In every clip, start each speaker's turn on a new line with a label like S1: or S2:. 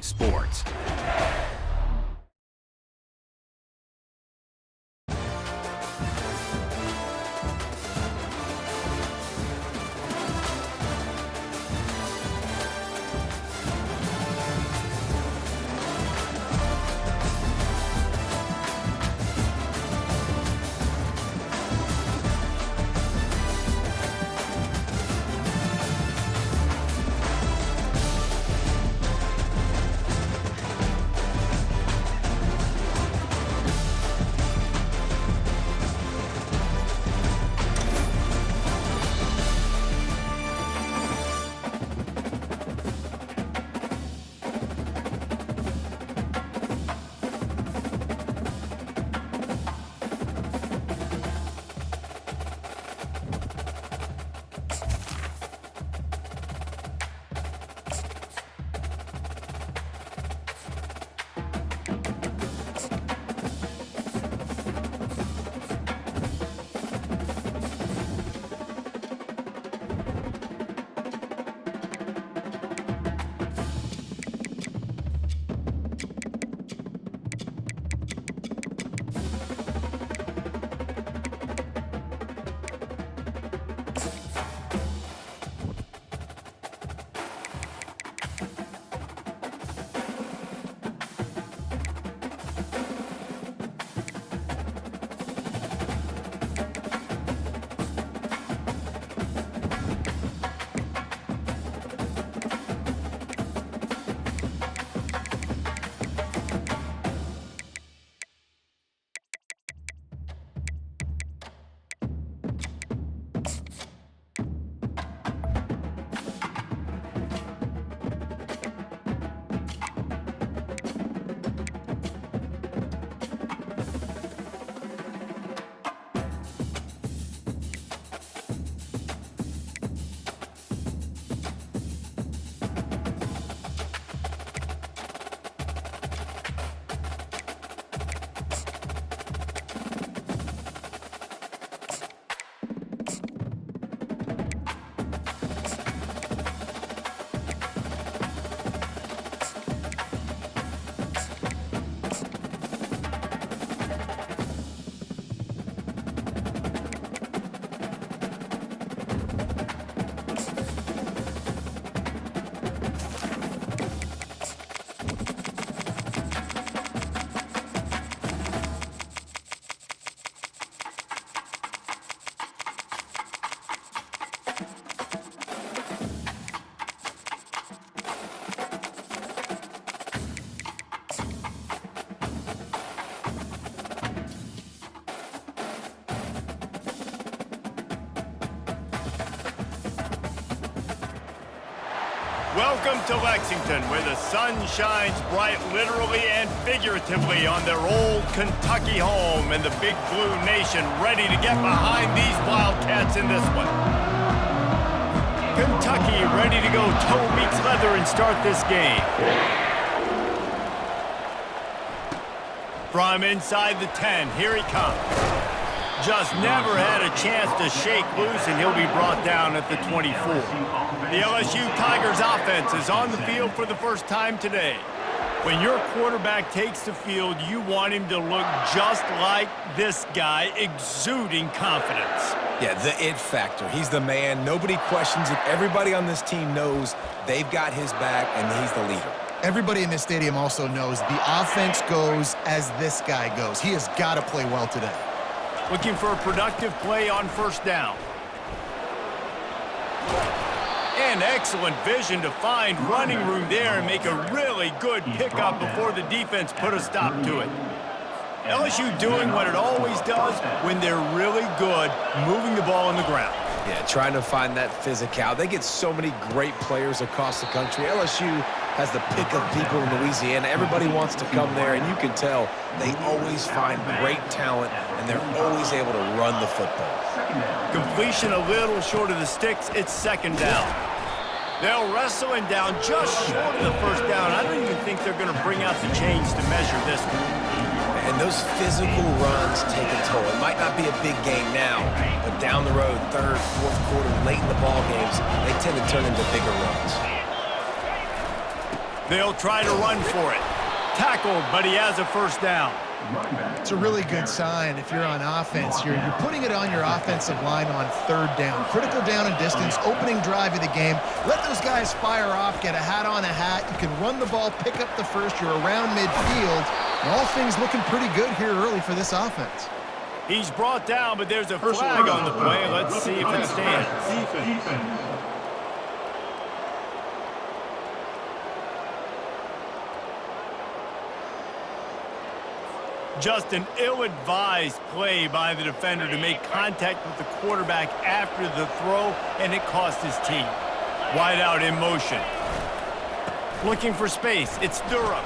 S1: Sports.
S2: Welcome to Lexington, where the sun shines bright literally and figuratively on their old Kentucky home, and the Big Blue Nation ready to get behind these Wildcats in this one. Kentucky ready to go toe meets leather and start this game. From inside the 10, here he comes. Just never had a chance to shake loose, and he'll be brought down at the 24. The LSU Tigers offense is on the field for the first time today. When your quarterback takes the field, you want him to look just like this guy, exuding confidence.
S3: Yeah, the it factor. He's the man. Nobody questions it. Everybody on this team knows they've got his back, and he's the leader.
S4: Everybody in this stadium also knows the offense goes as this guy goes. He has got to play well today.
S2: Looking for a productive play on first down. And excellent vision to find running room there and make a really good pickup before the defense put a stop to it. LSU doing what it always does when they're really good, moving the ball on the ground.
S3: Yeah, trying to find that physical. They get so many great players across the country. LSU has the pick of people in Louisiana. Everybody wants to come there, and you can tell they always find great talent, and they're always able to run the football.
S2: Completion a little short of the sticks. It's second down. They'll wrestle him down just short of the first down. I don't even think they're going to bring out the chains to measure this one.
S3: And those physical runs take a toll. It might not be a big game now, but down the road, third, fourth quarter, late in the ball games, they tend to turn into bigger runs.
S2: They'll try to run for it. Tackled, but he has a first down.
S4: It's a really good sign if you're on offense. You're putting it on your offensive line on third down. Critical down and distance, opening drive of the game. Let those guys fire off, get a hat on a hat. You can run the ball, pick up the first. You're around midfield. And all things looking pretty good here early for this offense.
S2: He's brought down, but there's a flag on the play. Let's see if it stands. Just an ill-advised play by the defender to make contact with the quarterback after the throw, and it cost his team. Wide out in motion. Looking for space. It's Durham.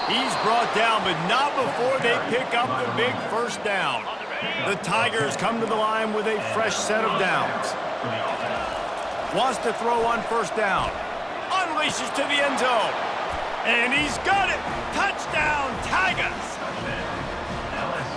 S2: He's brought down, but not before they pick up the big first down. The Tigers come to the line with a fresh set of downs. Wants to throw on first down. Unleashes to the end zone. And he's got it. Touchdown, Tigers.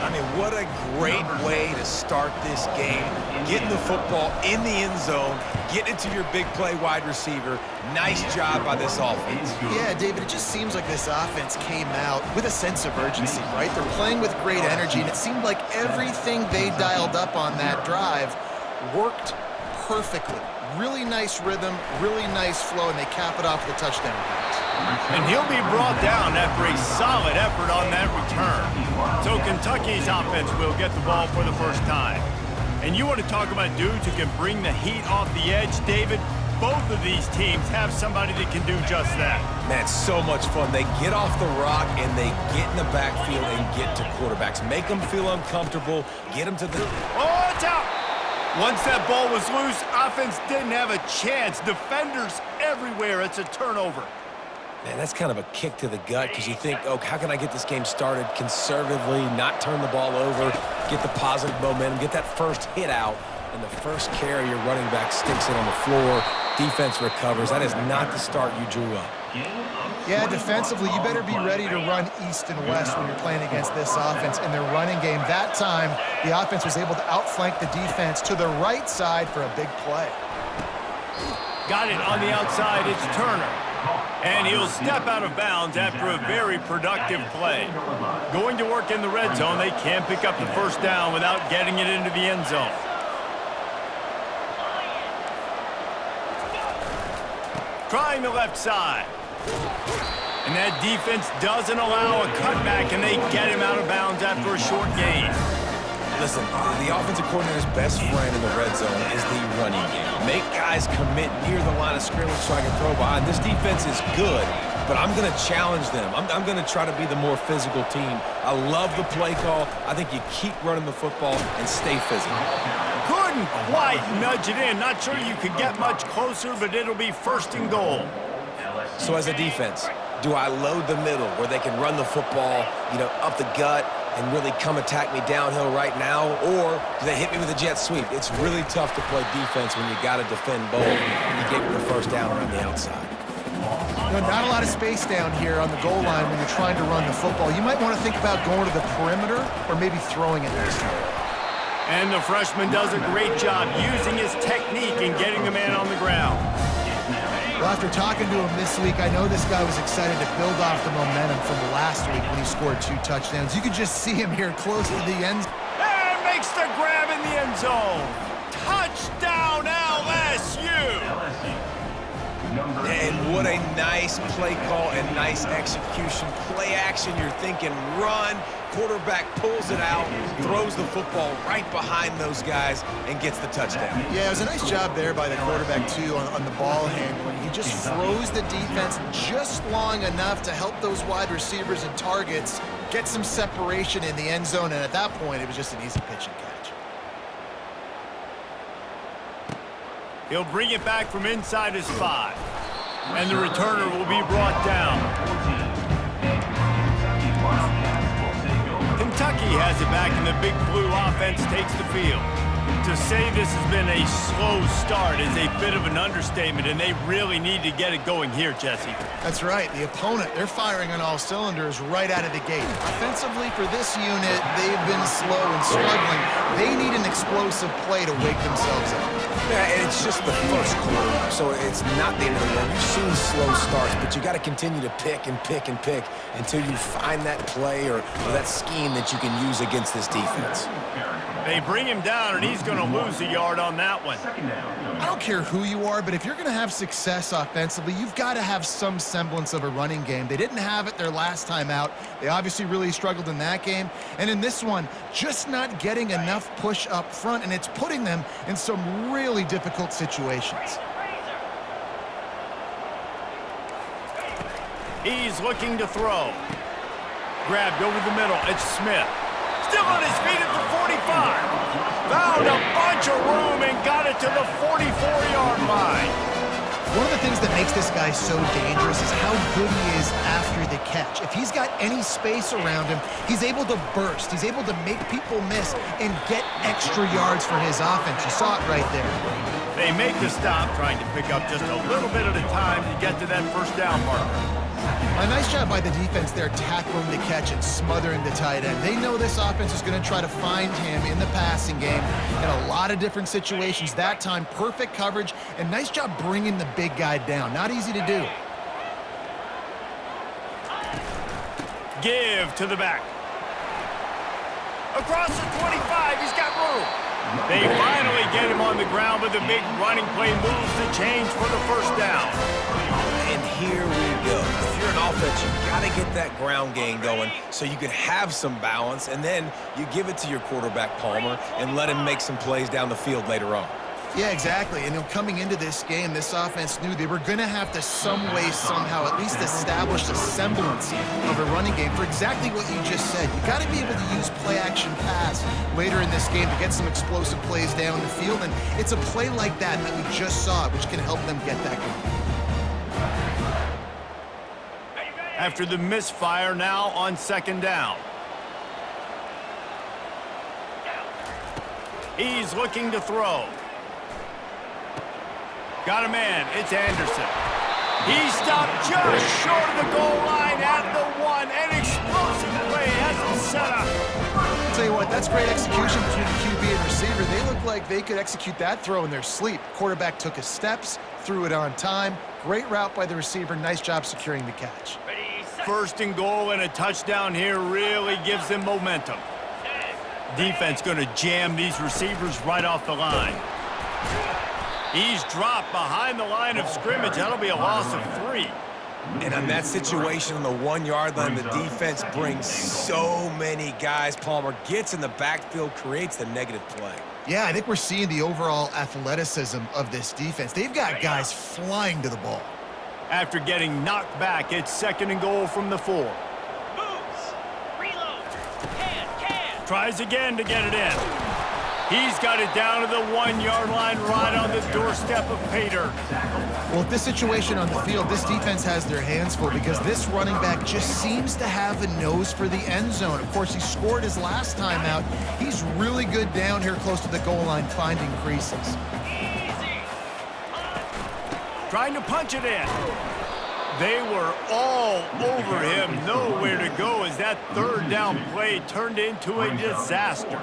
S3: I mean, what a great way to start this game. Getting the football in the end zone, getting it to your big play wide receiver. Nice job by this offense.
S4: Yeah, David, it just seems like this offense came out with a sense of urgency, right? They're playing with great energy, and it seemed like everything they dialed up on that drive worked perfectly. Really nice rhythm, really nice flow, and they cap it off with a touchdown pass.
S2: And he'll be brought down after a solid effort on that return. So Kentucky's offense will get the ball for the first time. And you want to talk about dudes who can bring the heat off the edge, David? Both of these teams have somebody that can do just that.
S3: Man, it's so much fun. They get off the rock and they get in the backfield and get to quarterbacks. Make them feel uncomfortable. Get them to the...
S2: Oh, it's out! Once that ball was loose, offense didn't have a chance. Defenders everywhere. It's a turnover.
S3: Man, that's kind of a kick to the gut because you think, oh, how can I get this game started conservatively, not turn the ball over, get the positive momentum, get that first hit out, and the first carry, your running back sticks it on the floor, defense recovers. That is not the start you drew up.
S4: Yeah, defensively, you better be ready to run east and west when you're playing against this offense in their running game. That time, the offense was able to outflank the defense to the right side for a big play.
S2: Got it on the outside. It's Turner. And he'll step out of bounds after a very productive play. Going to work in the red zone, they can't pick up the first down without getting it into the end zone. Trying the left side. And that defense doesn't allow a cutback, and they get him out of bounds after a short gain.
S3: Listen, the offensive coordinator's best friend in the red zone is the running game. Make guys commit near the line of scrimmage so I can throw behind. This defense is good, but I'm going to challenge them. I'm going to try to be the more physical team. I love the play call. I think you keep running the football and stay physical.
S2: Couldn't quite nudge it in. Not sure you could get much closer, but it'll be first and goal.
S3: So as a defense, do I load the middle where they can run the football, up the gut and really come attack me downhill right now, or do they hit me with a jet sweep? It's really tough to play defense when you got to defend both and you get the first down around the outside.
S4: Not a lot of space down here on the goal line when you're trying to run the football. You might want to think about going to the perimeter or maybe throwing it this time.
S2: And the freshman does a great job using his technique and getting the man on the ground.
S4: Well, after talking to him this week, I know this guy was excited to build off the momentum from last week when he scored 2 touchdowns. You could just see him here close to the end.
S2: And makes the grab in the end zone. Touchdown, LSU!
S3: And what a nice play call and nice execution. Play action, you're thinking run. Quarterback pulls it out, throws the football right behind those guys, and gets the touchdown.
S4: Yeah, it was a nice job there by the quarterback, too, on the ball handling. He just froze the defense just long enough to help those wide receivers and targets get some separation in the end zone, and at that point, it was just an easy pitch and catch.
S2: He'll bring it back from inside his 5. And the returner will be brought down. Kentucky has it back, and the Big Blue offense takes the field. To say this has been a slow start is a bit of an understatement, and they really need to get it going here, Jesse.
S4: That's right. The opponent, they're firing on all cylinders right out of the gate. Offensively, for this unit, they've been slow and struggling. They need an explosive play to wake themselves up.
S3: Yeah, and it's just the first quarter, so it's not the end of the world. You've seen slow starts, but you got to continue to pick and pick and pick until you find that play or that scheme that you can use against this defense.
S2: They bring him down, and he's going to lose a yard on that one.
S4: I don't care who you are, but if you're going to have success offensively, you've got to have some semblance of a running game. They didn't have it their last time out. They obviously really struggled in that game. And in this one, just not getting enough push up front, and it's putting them in some really difficult situations.
S2: He's looking to throw. Grabbed over the middle. It's Smith. Still on his feet at the 45. Found a bunch of room and got it to the 44-yard line.
S4: One of the things that makes this guy so dangerous is how good he is after the catch. If he's got any space around him, he's able to burst. He's able to make people miss and get extra yards for his offense. You saw it right there.
S2: They make the stop, trying to pick up just a little bit at a time to get to that first down marker.
S4: A nice job by the defense there, tackling the catch and smothering the tight end. They know this offense is going to try to find him in the passing game in a lot of different situations. That time, perfect coverage, and nice job bringing the big guy down. Not easy to do.
S2: Give to the back. Across the 25, he's got room. They finally get him on the ground with a big running play, moves the change for the first down.
S3: And here we go. If you're an offense, you got to get that ground game going so you can have some balance, and then you give it to your quarterback, Palmer, and let him make some plays down the field later on.
S4: Yeah, exactly. And coming into this game, this offense knew they were going to have to some way, somehow, at least establish a semblance of a running game for exactly what you just said. You got to be able to use play-action pass later in this game to get some explosive plays down the field, and it's a play like that we just saw, which can help them get that going.
S2: After the misfire, now on second down. He's looking to throw. Got a man. It's Anderson. He stopped just short of the goal line at the one. An explosive play has him set up.
S4: I'll tell you what, that's great execution between the QB and receiver. They look like they could execute that throw in their sleep. Quarterback took his steps, threw it on time. Great route by the receiver. Nice job securing the catch.
S2: First and goal and a touchdown here really gives them momentum. Defense going to jam these receivers right off the line. He's dropped behind the line of scrimmage. That'll be a loss of 3.
S3: And on that situation on the 1-yard line, the defense brings so many guys. Palmer gets in the backfield, creates the negative play.
S4: Yeah, I think we're seeing the overall athleticism of this defense. They've got guys flying to the ball.
S2: After getting knocked back, it's second and goal from the 4.
S1: Moves. Reload. Can.
S2: Tries again to get it in. He's got it down to the 1-yard line right on the doorstep of Pater.
S4: Well, with this situation on the field, this defense has their hands full because this running back just seems to have a nose for the end zone. Of course, he scored his last time out. He's really good down here close to the goal line, finding creases.
S2: Trying to punch it in. They were all over him, nowhere to go as that third down play turned into a disaster.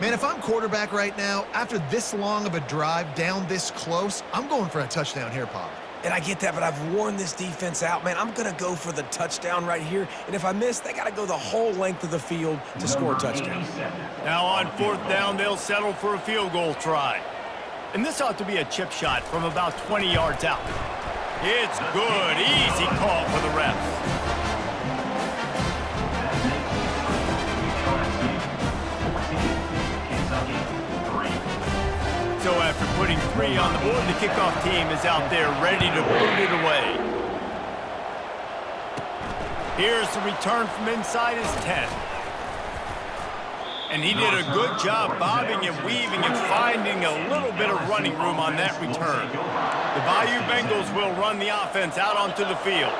S4: Man, if I'm quarterback right now, after this long of a drive down this close, I'm going for a touchdown here, Pop.
S3: And I get that, but I've worn this defense out, man. I'm going to go for the touchdown right here. And if I miss, they got to go the whole length of the field to score a touchdown.
S2: Now on fourth down, they'll settle for a field goal try. And this ought to be a chip shot from about 20 yards out. It's good. Easy call for the refs. So after putting 3 on the board, the kickoff team is out there ready to boot it away. Here's the return from inside his 10. And he did a good job bobbing and weaving and finding a little bit of running room on that return. The Bayou Bengals will run the offense out onto the field.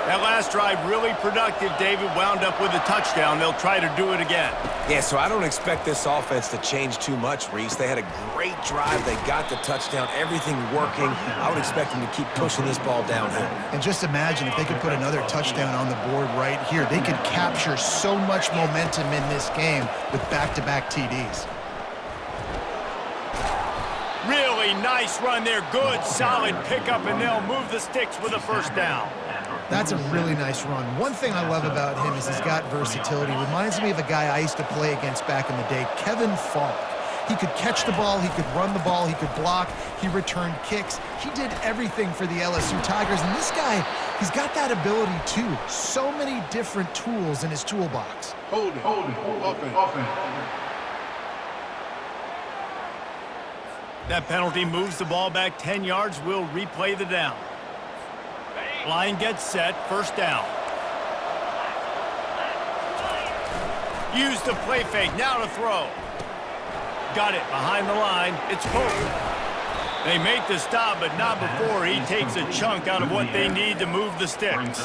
S2: That last drive really productive. David wound up with a touchdown. They'll try to do it again.
S3: Yeah, so I don't expect this offense to change too much, Reese. They had a great drive. They got the touchdown, everything working. I would expect them to keep pushing this ball downhill.
S4: And just imagine if they could put another touchdown on the board right here. They could capture so much momentum in this game with back-to-back TDs.
S2: Really nice run there. Good, solid pickup, and they'll move the sticks with a first down.
S4: That's a really nice run. One thing I love about him is he's got versatility. Reminds me of a guy I used to play against back in the day, Kevin Falk. He could catch the ball, he could run the ball, he could block, he returned kicks. He did everything for the LSU Tigers, and this guy, he's got that ability too. So many different tools in his toolbox.
S5: Hold it, open.
S2: That penalty moves the ball back 10 yards. We'll replay the down. Line gets set, first down. Use the play fake, now to throw. Got it behind the line, it's Pope. They make the stop, but not before he takes a chunk out of what they need to move the sticks.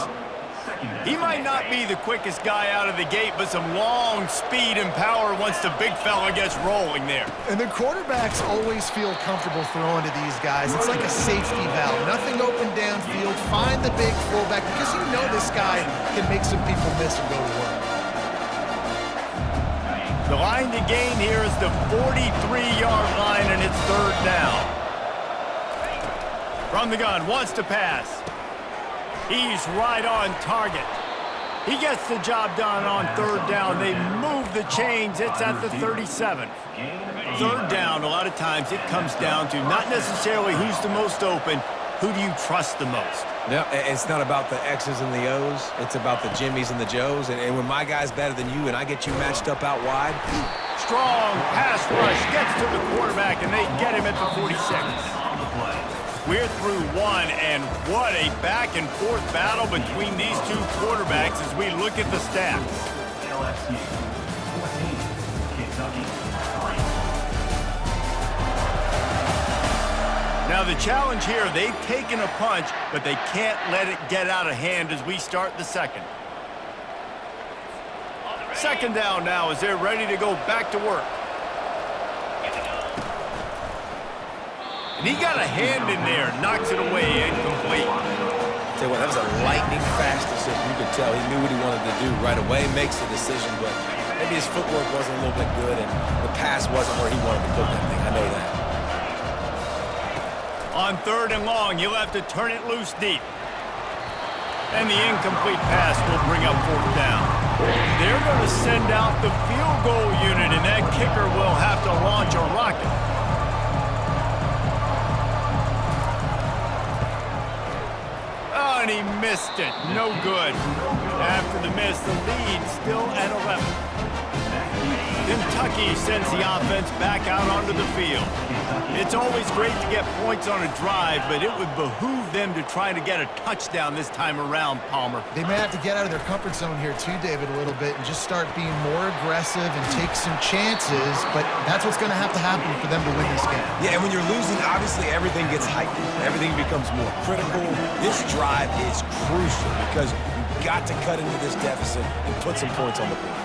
S2: He might not be the quickest guy out of the gate, but some long speed and power once the big fella gets rolling there.
S4: And the quarterbacks always feel comfortable throwing to these guys. It's like a safety valve. Nothing open downfield. Find the big fullback because you know this guy can make some people miss and go to work.
S2: The line to gain here is the 43-yard line, and it's third down. From the gun, wants to pass. He's right on target. He gets the job done on third down. They move the chains. It's at the 37. Third down, a lot of times it comes down to not necessarily who's the most open, who do you trust the most?
S3: No, it's not about the X's and the O's. It's about the Jimmys and the Joes. And when my guy's better than you and I get you matched up out wide.
S2: Strong pass rush gets to the quarterback, and they get him at the 46. We're through one, and what a back-and-forth battle between these two quarterbacks as we look at the stats. Now the challenge here, they've taken a punch, but they can't let it get out of hand as we start the second. Second down now as they're ready to go back to work. And he got a hand in there, knocks it away, incomplete.
S3: Tell you what, that was a lightning-fast decision. You could tell he knew what he wanted to do right away, makes the decision, but maybe his footwork wasn't a little bit good, and the pass wasn't where he wanted to put that thing. I know that.
S2: On third and long, you'll have to turn it loose deep. And the incomplete pass will bring up fourth down. They're going to send out the field goal unit, and that kicker will have to launch a rocket. Oh, and he missed it. No good. After the miss, the lead still at 11. Kentucky sends the offense back out onto the field. It's always great to get points on a drive, but it would behoove them to try to get a touchdown this time around, Palmer.
S4: They may have to get out of their comfort zone here too, David, a little bit and just start being more aggressive and take some chances, but that's what's going to happen for them to win this game.
S3: Yeah, and when you're losing, obviously everything gets heightened. Everything becomes more critical. This drive is crucial because you've got to cut into this deficit and put some points on the board.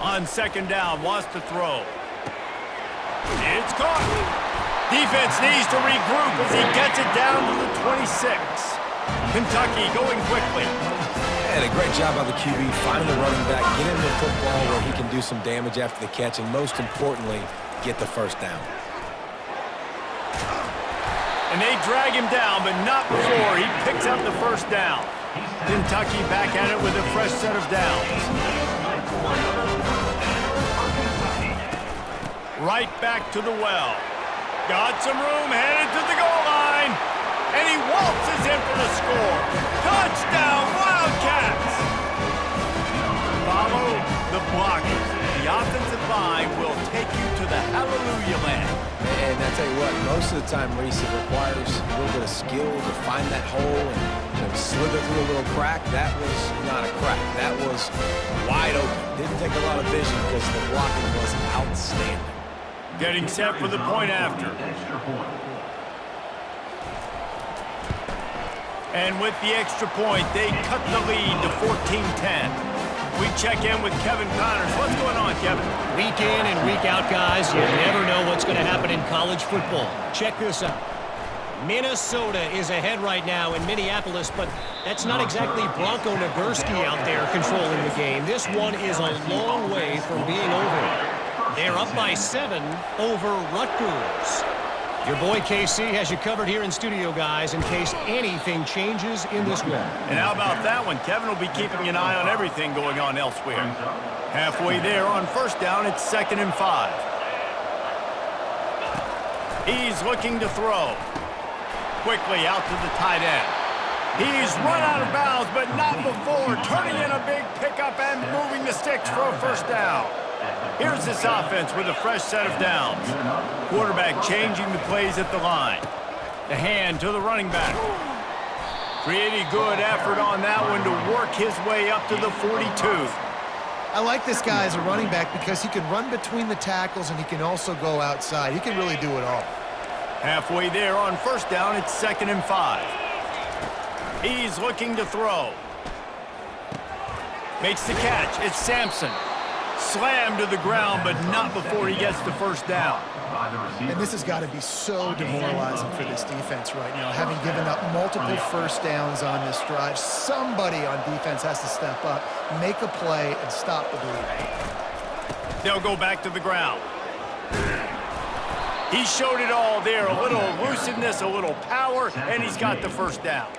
S2: On second down, wants to throw. It's caught. Defense needs to regroup as he gets it down to the 26. Kentucky going quickly.
S3: And a great job by the QB, finding the running back, get him the football where he can do some damage after the catch, and most importantly, get the first down.
S2: And they drag him down, but not before he picks up the first down. Kentucky back at it with a fresh set of downs. Right back to the well. Got some room, headed to the goal line. And he waltzes in for the score. Touchdown, Wildcats! Follow the blockers. The offensive line will take you to the hallelujah land.
S3: And I tell you what, most of the time, Reese, it requires a little bit of skill to find that hole and slither through a little crack. That was not a crack. That was wide open. Didn't take a lot of vision because the blocking was outstanding.
S2: Getting set for the point after. And with the extra point, they cut the lead to 14-10. We check in with Kevin Connors. What's going on, Kevin?
S6: Week in and week out, guys. You never know what's going to happen in college football. Check this out. Minnesota is ahead right now in Minneapolis, but that's not exactly Bronco Nagurski out there controlling the game. This one is a long way from being over. They're up by 7 over Rutgers. Your boy KC has you covered here in studio, guys, in case anything changes in this one.
S2: And how about that one? Kevin will be keeping an eye on everything going on elsewhere. Halfway there on first down, it's 2nd and 5. He's looking to throw. Quickly out to the tight end. He's run out of bounds, but not before turning in a big pickup and moving the sticks for a first down. Here's this offense with a fresh set of downs. Quarterback changing the plays at the line. The hand to the running back. Pretty good effort on that one to work his way up to the 42.
S4: I like this guy as a running back because he can run between the tackles and he can also go outside. He can really do it all.
S2: Halfway there on first down, it's 2nd and 5. He's looking to throw. Makes the catch. It's Sampson. Slammed to the ground, but not before he gets the first down.
S4: And this has got to be so demoralizing for this defense right now, having given up multiple first downs on this drive. Somebody on defense has to step up, make a play, and stop the bleeding.
S2: They'll go back to the ground. He showed it all there, a little elusiveness, a little power, and he's got the first down.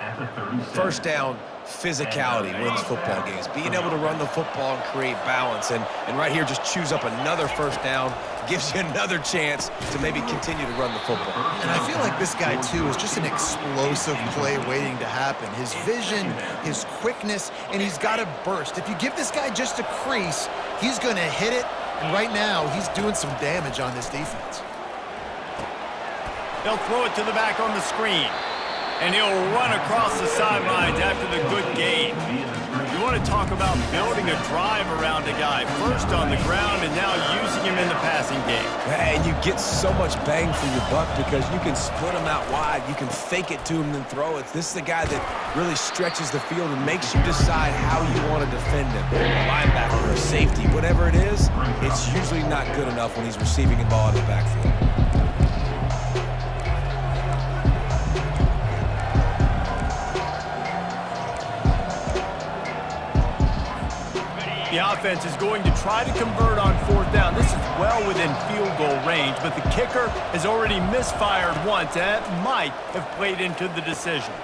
S3: First down, physicality wins football games. Being able to run the football and create balance. And right here, just choose up another first down, gives you another chance to maybe continue to run the football.
S4: And I feel like this guy, too, is just an explosive play waiting to happen. His vision, his quickness, and he's got to burst. If you give this guy just a crease, he's going to hit it. And right now, he's doing some damage on this defense.
S2: They'll throw it to the back on the screen. And he'll run across the sidelines after the good gain. You want to talk about building a drive around a guy. First on the ground and now using him in the passing game.
S3: And you get so much bang for your buck because you can split him out wide. You can fake it to him and throw it. This is the guy that really stretches the field and makes you decide how you want to defend him. A linebacker or safety, whatever it is, it's usually not good enough when he's receiving the ball in the backfield.
S2: The offense is going to try to convert on fourth down. This is well within field goal range, but the kicker has already misfired once, and that might have played into the decision.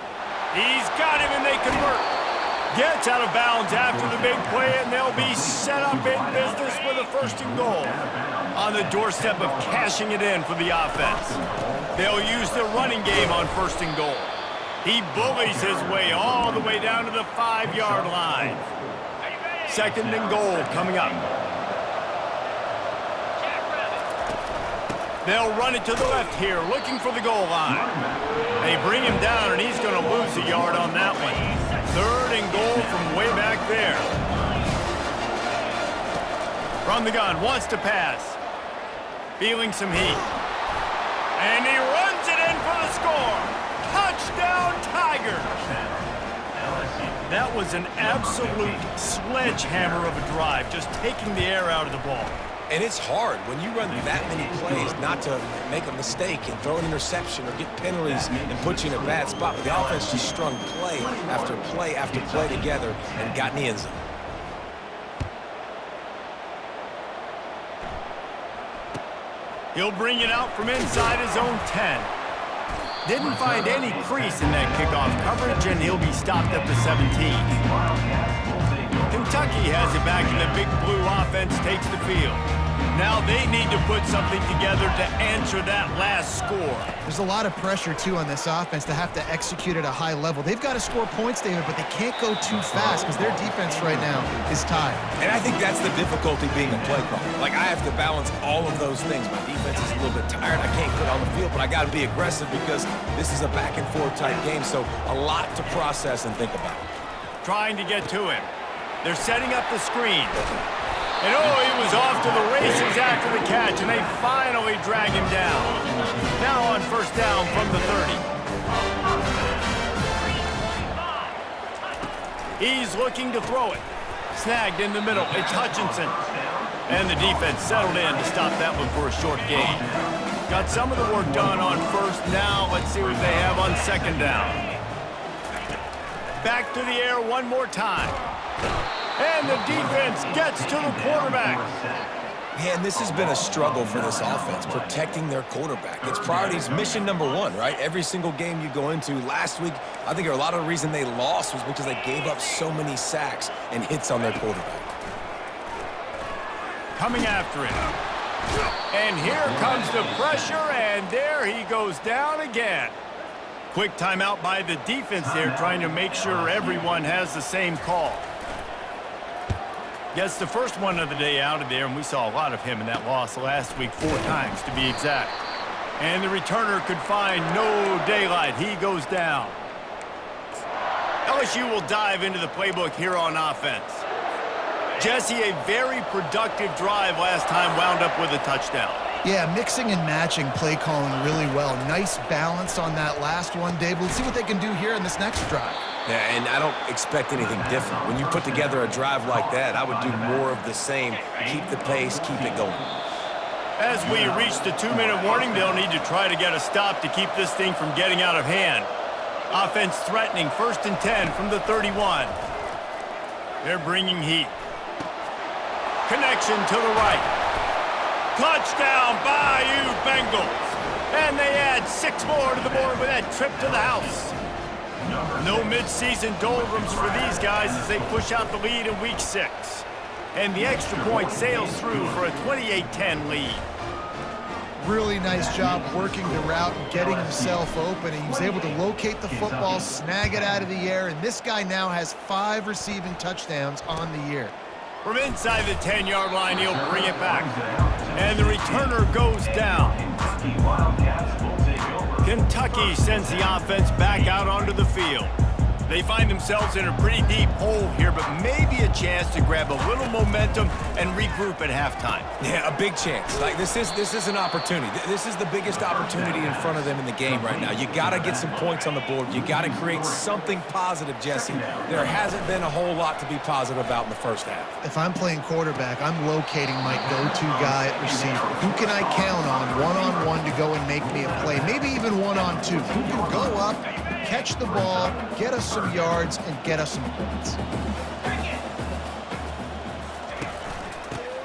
S2: He's got him, and they convert. Gets out of bounds after the big play, and they'll be set up in business with a 1st and goal. On the doorstep of cashing it in for the offense. They'll use the running game on 1st and goal. He bullies his way all the way down to the 5-yard line. 2nd and goal coming up. They'll run it to the left here, looking for the goal line. They bring him down, and he's going to lose a yard on that one. 3rd and goal from way back there. From the gun, wants to pass. Feeling some heat. And he runs it in for the score. Touchdown, Tigers! That was an absolute sledgehammer of a drive, just taking the air out of the ball.
S3: And it's hard when you run that many plays not to make a mistake and throw an interception or get penalties and put you in a bad spot. But the offense just strung play after play after play together and got in the end zone.
S2: He'll bring it out from inside his own 10. Didn't find any crease in that kickoff coverage, and he'll be stopped at the 17. Kentucky has it back, and the Big Blue offense takes the field. Now they need to put something together to answer that last score.
S4: There's a lot of pressure, too, on this offense to have to execute at a high level. They've got to score points, David, but they can't go too fast because their defense right now is tired.
S3: And I think that's the difficulty being a play caller. Like, I have to balance all of those things. My defense is a little bit tired. I can't get on the field, but I got to be aggressive because this is a back-and-forth type game, so a lot to process and think about.
S2: Trying to get to him. They're setting up the screen. And oh, he was off to the races after the catch, and they finally drag him down. Now on first down from the 30. He's looking to throw it. Snagged in the middle. It's Hutchinson. And the defense settled in to stop that one for a short gain. Got some of the work done on first. Now let's see what they have on 2nd down. Back to the air one more time. And the defense gets to the quarterback.
S3: Yeah, and this has been a struggle for this offense, protecting their quarterback. It's priorities mission number one, right? Every single game you go into. Last week, I think a lot of the reason they lost was because they gave up so many sacks and hits on their quarterback.
S2: Coming after it. And here comes the pressure, and there he goes down again. Quick timeout by the defense there, trying to make sure everyone has the same call. Gets the first one of the day out of there, and we saw a lot of him in that loss last week, 4 times to be exact. And the returner could find no daylight. He goes down. LSU will dive into the playbook here on offense. Jesse, a very productive drive last time, wound up with a touchdown.
S4: Yeah, mixing and matching play calling really well. Nice balance on that last one, Dave. Let's see what they can do here in this next drive.
S3: Yeah, and I don't expect anything different. When you put together a drive like that, I would do more of the same. Keep the pace, keep it going.
S2: As we reach the 2-minute warning, they'll need to try to get a stop to keep this thing from getting out of hand. Offense threatening, 1st and 10 from the 31. They're bringing heat. Connection to the right. Touchdown, Bayou Bengals. And they add 6 more to the board with that trip to the house. No midseason doldrums for these guys as they push out the lead in week 6. And the extra point sails through for a 28-10 lead.
S4: Really nice job working the route and getting himself open. He was able to locate the football, snag it out of the air, and this guy now has 5 receiving touchdowns on the year.
S2: From inside the 10-yard line, he'll bring it back. And the returner goes down. Kentucky sends the offense back out onto the field. They find themselves in a pretty deep hole here, but maybe a chance to grab a little momentum and regroup at halftime.
S3: Yeah, a big chance. Like this is an opportunity. This is the biggest opportunity in front of them in the game right now. You got to get some points on the board. You got to create something positive, Jesse. There hasn't been a whole lot to be positive about in the first half.
S4: If I'm playing quarterback, I'm locating my go-to guy at receiver. Who can I count on one-on-one to go and make me a play? Maybe even one-on-two. Who can go up, catch the ball, get us some yards, and get us some points.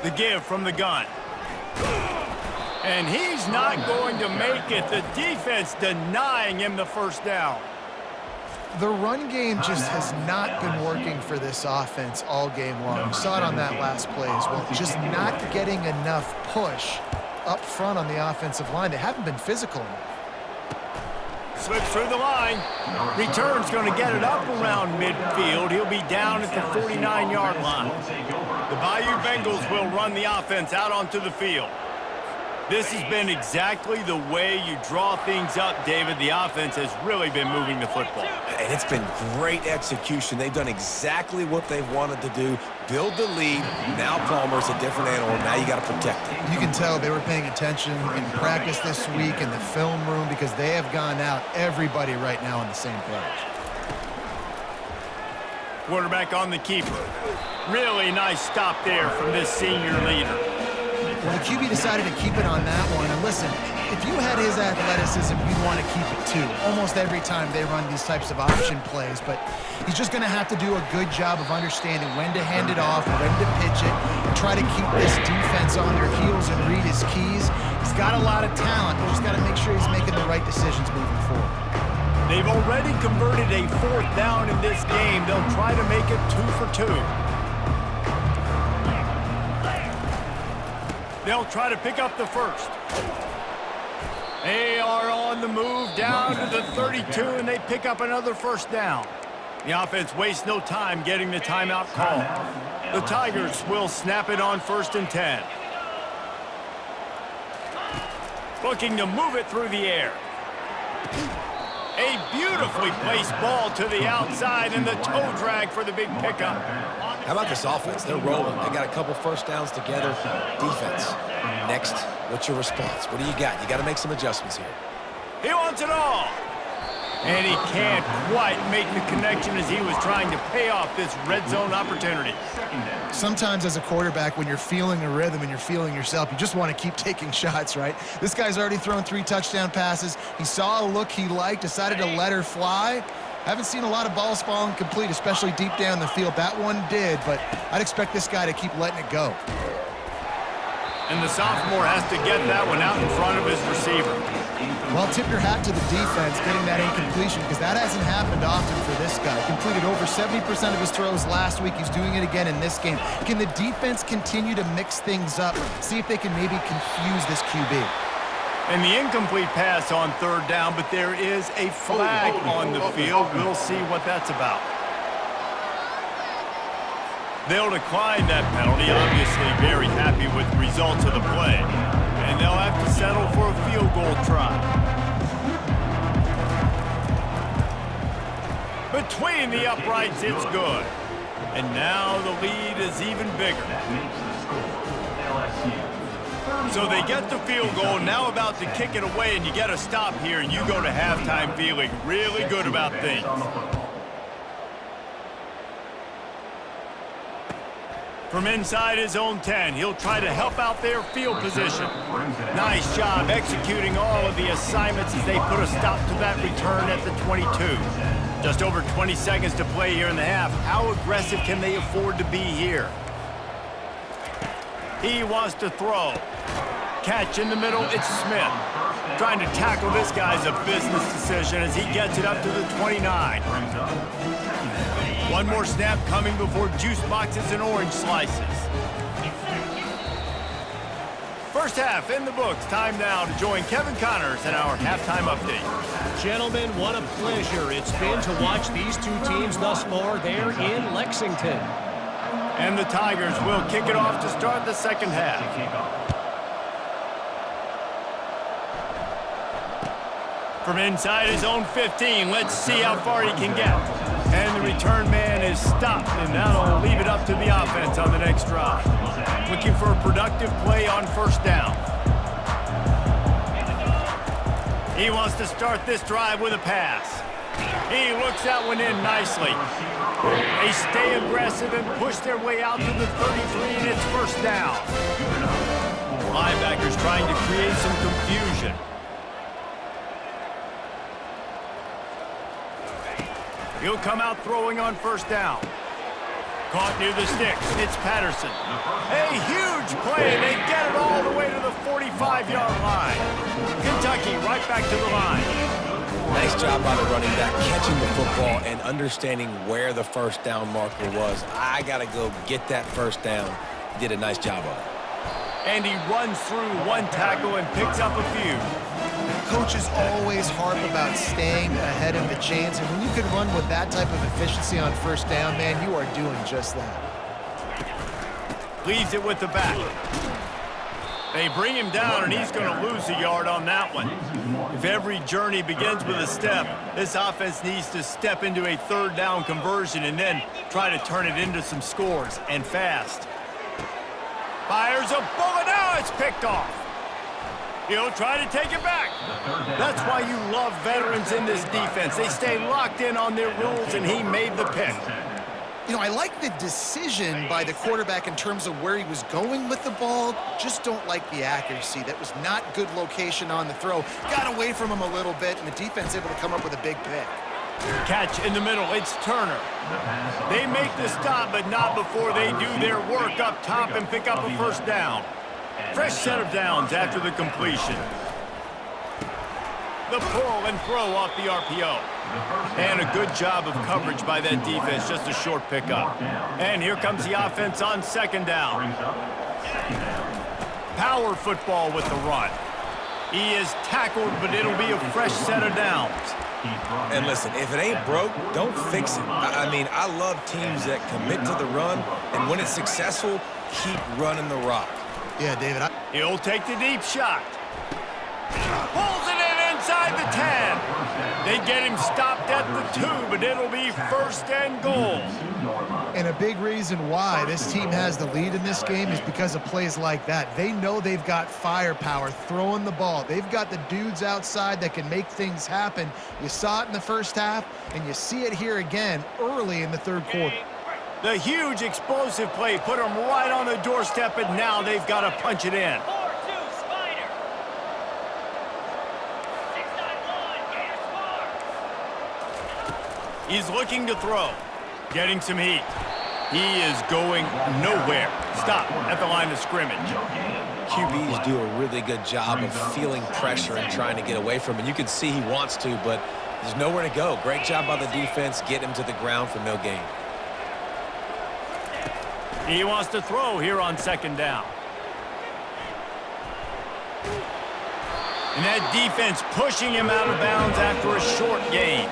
S2: The give from the gun. And he's not going to make it. The defense denying him the first down.
S4: The run game just has not been working for this offense all game long. We saw it on that last play as well. Just not getting enough push up front on the offensive line. They haven't been physical enough.
S2: Slips through the line. Return's going to get it up around midfield. He'll be down at the 49-yard line. The Bayou Bengals will run the offense out onto the field. This has been exactly the way you draw things up, David. The offense has really been moving the football.
S3: And it's been great execution. They've done exactly what they've wanted to do. Build the lead. Now Palmer's a different animal. Now you got to protect it.
S4: You can tell they were paying attention in practice this week in the film room because they have gone out, everybody right now on the same page.
S2: Quarterback on the keeper. Really nice stop there from this senior leader.
S4: Well, the QB decided to keep it on that one. And listen, if you had his athleticism, you'd want to keep it too. Almost every time they run these types of option plays. But he's just going to have to do a good job of understanding when to hand it off, when to pitch it, and try to keep this defense on their heels and read his keys. He's got a lot of talent. Just got to make sure he's making the right decisions moving forward.
S2: They've already converted a 4th down in this game. They'll try to make it 2 for 2. They'll try to pick up the first. They are on the move down to the 32, and they pick up another first down. The offense wastes no time getting the timeout call. The Tigers will snap it on 1st and 10. Looking to move it through the air. A beautifully placed ball to the outside, and the toe drag for the big pickup.
S3: How about this offense? They're rolling. They got a couple first downs together. Defense. Next, what's your response? What do you got? You got to make some adjustments here.
S2: He wants it all. And he can't quite make the connection as he was trying to pay off this red zone opportunity.
S4: Sometimes as a quarterback, when you're feeling a rhythm and you're feeling yourself, you just want to keep taking shots, right? This guy's already thrown 3 touchdown passes. He saw a look he liked, decided to let her fly. Haven't seen a lot of balls falling complete, especially deep down the field. That one did, but I'd expect this guy to keep letting it go.
S2: And the sophomore has to get that one out in front of his receiver.
S4: Well, tip your hat to the defense getting that incompletion because that hasn't happened often for this guy. Completed over 70% of his throws last week. He's doing it again in this game. Can the defense continue to mix things up? See if they can maybe confuse this QB.
S2: And the incomplete pass on third down, but there is a flag on the field. We'll see what that's about. They'll decline that penalty, obviously very happy with the results of the play. And they'll have to settle for a field goal try. Between the uprights, it's good. And now the lead is even bigger. So they get the field goal, now about to kick it away, and you get a stop here, and you go to halftime feeling really good about things. From inside his own 10, he'll try to help out their field position. Nice job executing all of the assignments as they put a stop to that return at the 22. Just over 20 seconds to play here in the half. How aggressive can they afford to be here? He wants to throw. Catch in the middle, it's Smith. Trying to tackle this guy's a business decision as he gets it up to the 29. One more snap coming before juice boxes and orange slices. First half in the books. Time now to join Kevin Connors in our halftime update.
S6: Gentlemen, what a pleasure it's been to watch these two teams thus far. They're in Lexington.
S2: And the Tigers will kick it off to start the second half. From inside his own 15, let's see how far he can get. And the return man is stopped, and that'll leave it up to the offense on the next drive. Looking for a productive play on first down. He wants to start this drive with a pass. He looks that one in nicely. They stay aggressive and push their way out to the 33, and it's first down. Linebackers trying to create some confusion. He'll come out throwing on first down. Caught near the sticks. It's Patterson. A huge play. They get it all the way to the 45-yard line. Kentucky right back to the line.
S3: Nice job by the running back, catching the football and understanding where the first down marker was. I got to go get that first down. He did a nice job of it.
S2: And he runs through one tackle and picks up a few.
S4: Coaches always harp about staying ahead of the chains, and when you can run with that type of efficiency on first down, man, you are doing just that.
S2: Leaves it with the back. They bring him down, and he's going to lose a yard on that one. If every journey begins with a step, this offense needs to step into a third down conversion and then try to turn it into some scores, and fast. Fires a bullet. Now it's picked off. He'll try to take it back. That's why you love veterans in this defense. They stay locked in on their rules, and he made the pick.
S4: You know, I like the decision by the quarterback in terms of where he was going with the ball. Just don't like the accuracy. That was not good location on the throw. Got away from him a little bit, and the defense able to come up with a big pick.
S2: Catch in the middle. It's Turner. They make the stop, but not before they do their work up top and pick up a first down. Fresh set of downs after the completion. The pull and throw off the RPO. And a good job of coverage by that defense, just a short pickup. And here comes the offense on second down. Power football with the run. He is tackled, but it'll be a fresh set of downs.
S3: And listen, if it ain't broke, don't fix it. I mean, I love teams that commit to the run, and when it's successful, keep running the rock.
S4: Yeah, David.
S2: He'll take the deep shot. Pulls it in inside the 10. They get him stopped at the 2, but it'll be first and goal.
S4: And a big reason why this team has the lead in this game is because of plays like that. They know they've got firepower throwing the ball. They've got the dudes outside that can make things happen. You saw it in the first half, and you see it here again early in the third quarter.
S2: The huge explosive play put them right on the doorstep, and now they've got to punch it in.
S1: 4-2 Spider. 6-9-1, Gators far.
S2: He's looking to throw. Getting some heat. He is going nowhere. Stop at the line of scrimmage.
S3: QBs do a really good job of feeling pressure and trying to get away from it. You can see he wants to, but there's nowhere to go. Great job by the defense, get him to the ground for no gain.
S2: He wants to throw here on second down. And that defense pushing him out of bounds after a short gain.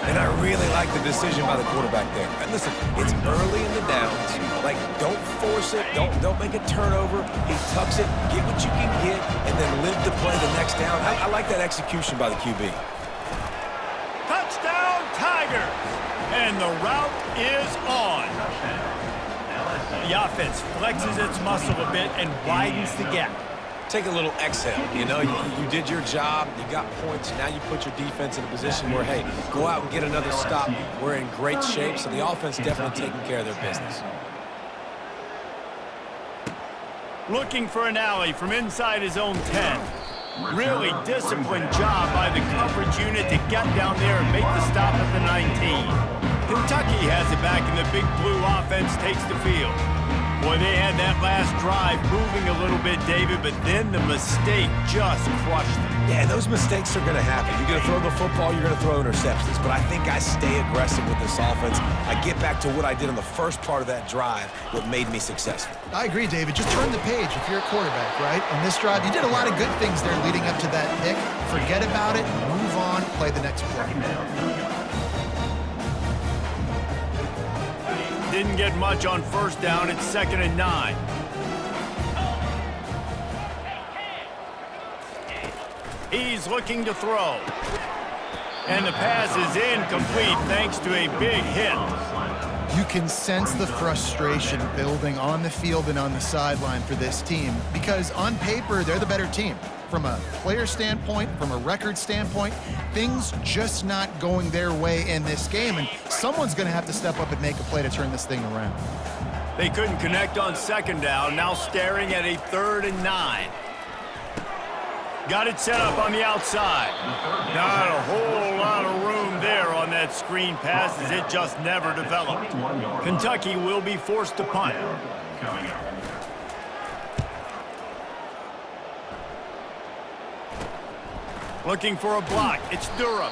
S3: And I really like the decision by the quarterback there. And listen, it's early in the downs. Like, don't force it. Don't make a turnover. He tucks it, get what you can get, and then live to play the next down. I like that execution by the QB.
S2: Touchdown, Tigers! And the route is on. The offense flexes its muscle a bit and widens the gap.
S3: Take a little exhale. You know, you did your job, you got points, now you put your defense in a position where, hey, go out and get another stop. We're in great shape, so the offense definitely taking care of their business.
S2: Looking for an alley from inside his own 10. Really disciplined job by the coverage unit to get down there and make the stop at the 19. Kentucky has it back, and the Big Blue offense takes the field. Boy, they had that last drive moving a little bit, David, but then the mistake just crushed them.
S3: Yeah, those mistakes are going to happen. You're going to throw the football, you're going to throw interceptions. But I think I stay aggressive with this offense. I get back to what I did in the first part of that drive, what made me successful.
S4: I agree, David. Just turn the page if you're a quarterback, right? On this drive, you did a lot of good things there leading up to that pick. Forget about it, move on, play the next play.
S2: Didn't get much on first down. It's 2nd and 9. He's looking to throw. And the pass is incomplete thanks to a big hit.
S4: You can sense the frustration building on the field and on the sideline for this team because on paper, they're the better team. From a player standpoint, from a record standpoint, things just not going their way in this game, and someone's going to have to step up and make a play to turn this thing around.
S2: They couldn't connect on 2nd down, now staring at a 3rd and 9. Got it set up on the outside. Not a whole lot of room there on that screen pass as it just never developed. Kentucky will be forced to punt. Looking for a block. It's Durham.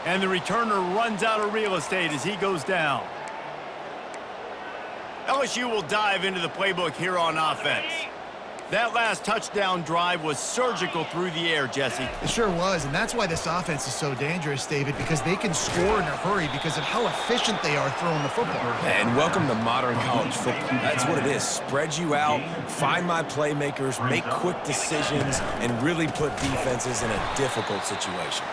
S2: And the returner runs out of real estate as he goes down. LSU will dive into the playbook here on offense. That last touchdown drive was surgical through the air, Jesse.
S4: It sure was, and that's why this offense is so dangerous, David, because they can score in a hurry because of how efficient they are throwing the football.
S3: And welcome to modern college football. That's what it is. Spread you out, find my playmakers, make quick decisions, and really put defenses in a difficult situation.